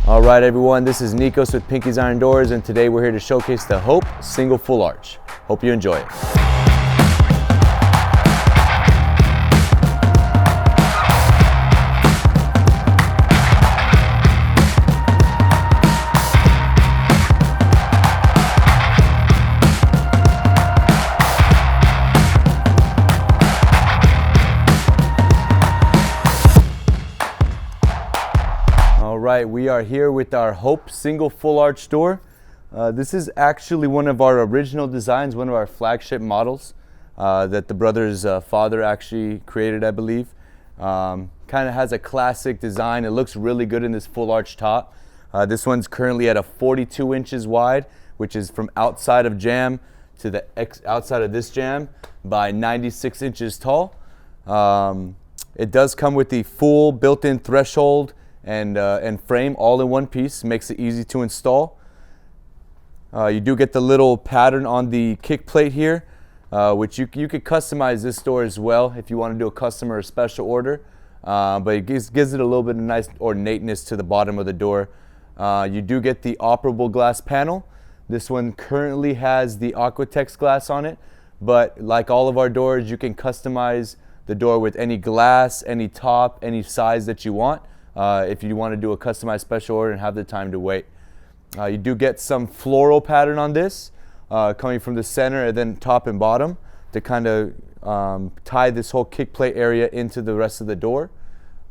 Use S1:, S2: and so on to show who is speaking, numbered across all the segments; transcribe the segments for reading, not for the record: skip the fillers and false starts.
S1: All right, everyone, this is Nikos with Pinky's Iron Doors, and today we're here to showcase the Hope Single Full Arch. Hope you enjoy it. All right, we are here with our Hope Single Full Arch door. This is actually one of our original designs, one of our flagship models that the brother's father actually created, I believe. Kind of has a classic design. It looks really good in this full arch top. This one's currently at a 42 inches wide, which is from outside of jamb to the outside of this jamb by 96 inches tall. It does come with the full built-in threshold and frame all in one piece. Makes it easy to install. You do get the little pattern on the kick plate here, which you could customize this door as well if you want to do a custom or a special order, but it gives it a little bit of nice ornateness to the bottom of the door. You do get the operable glass panel. This one currently has the Aquatex glass on it, but like all of our doors, you can customize the door with any glass, any top, any size that you want. If you want to do a customized special order and have the time to wait. You do get some floral pattern on this coming from the center and then top and bottom to kind of tie this whole kick plate area into the rest of the door.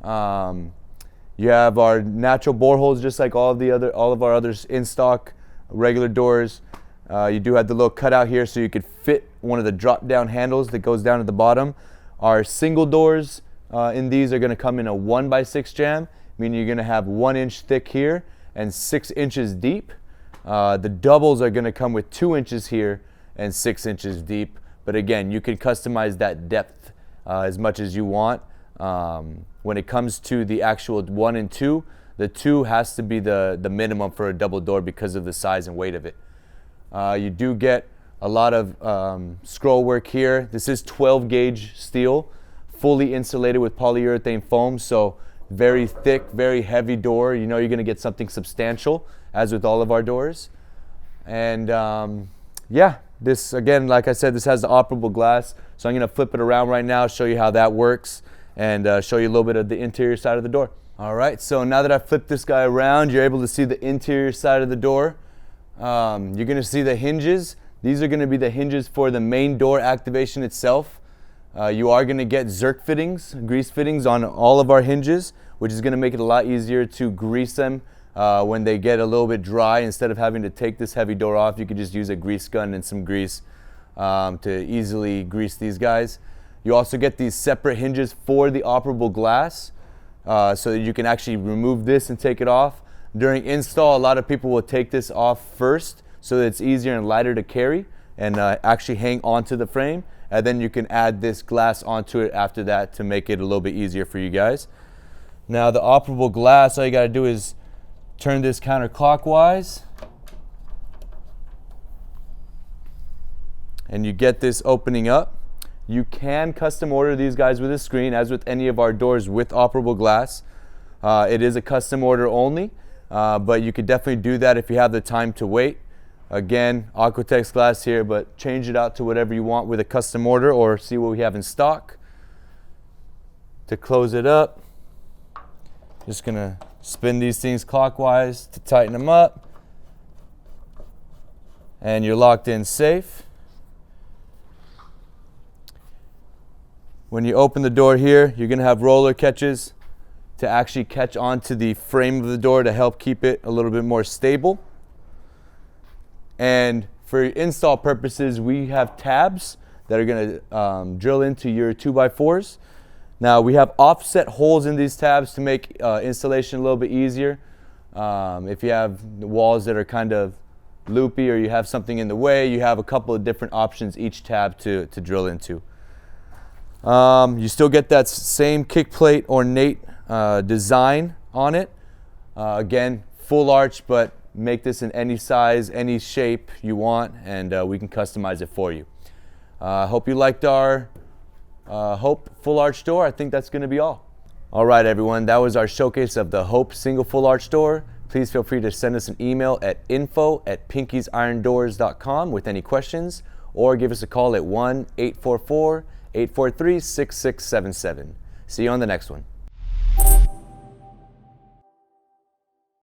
S1: You have our natural bore holes just like all of our others in stock regular doors. You do have the little cutout here so you could fit one of the drop down handles that goes down to the bottom. Our single doors in these are going to come in a 1x6 jamb, meaning you're going to have 1 inch thick here and 6 inches deep. The doubles are going to come with 2 inches here and 6 inches deep. But again, you can customize that depth as much as you want. When it comes to the actual 1 and 2, the 2 has to be the minimum for a double door because of the size and weight of it. You do get a lot of scroll work here. This is 12 gauge steel, fully insulated with polyurethane foam, so very thick, very heavy door. You know you're going to get something substantial, as with all of our doors. And yeah, this again, like I said, this has the operable glass, so I'm going to flip it around right now, show you how that works, and show you a little bit of the interior side of the door. All right, so now that I've flipped this guy around, you're able to see the interior side of the door. You're going to see the hinges. These are going to be the hinges for the main door activation itself. You are going to get Zerk fittings, grease fittings on all of our hinges, which is going to make it a lot easier to grease them when they get a little bit dry. Instead of having to take this heavy door off, you could just use a grease gun and some grease to easily grease these guys. You also get these separate hinges for the operable glass so that you can actually remove this and take it off. During install, a lot of people will take this off first so that it's easier and lighter to carry and actually hang onto the frame. And then you can add this glass onto it after that to make it a little bit easier for you guys. Now the operable glass, all you got to do is turn this counterclockwise. And you get this opening up. You can custom order these guys with a screen, as with any of our doors with operable glass. It is a custom order only, but you could definitely do that if you have the time to wait. Again, Aquatex glass here, but change it out to whatever you want with a custom order or see what we have in stock. To close it up, just gonna spin these things clockwise to tighten them up. And you're locked in safe. When you open the door here, you're gonna have roller catches to actually catch onto the frame of the door to help keep it a little bit more stable. And for install purposes, we have tabs that are going to drill into your 2x4s. Now we have offset holes in these tabs to make installation a little bit easier. If you have walls that are kind of loopy or you have something in the way, you have a couple of different options each tab to drill into. You still get that same kick plate ornate design on it. Again, full arch, but make this in any size, any shape you want, and we can customize it for you. Hope you liked our Hope full arch door. I think that's going to be all. All right, everyone, that was our showcase of the Hope single full arch door. Please feel free to send us an email at info@pinkiesirondoors.com with any questions, or give us a call at 1-844-843-6677. See you on the next one.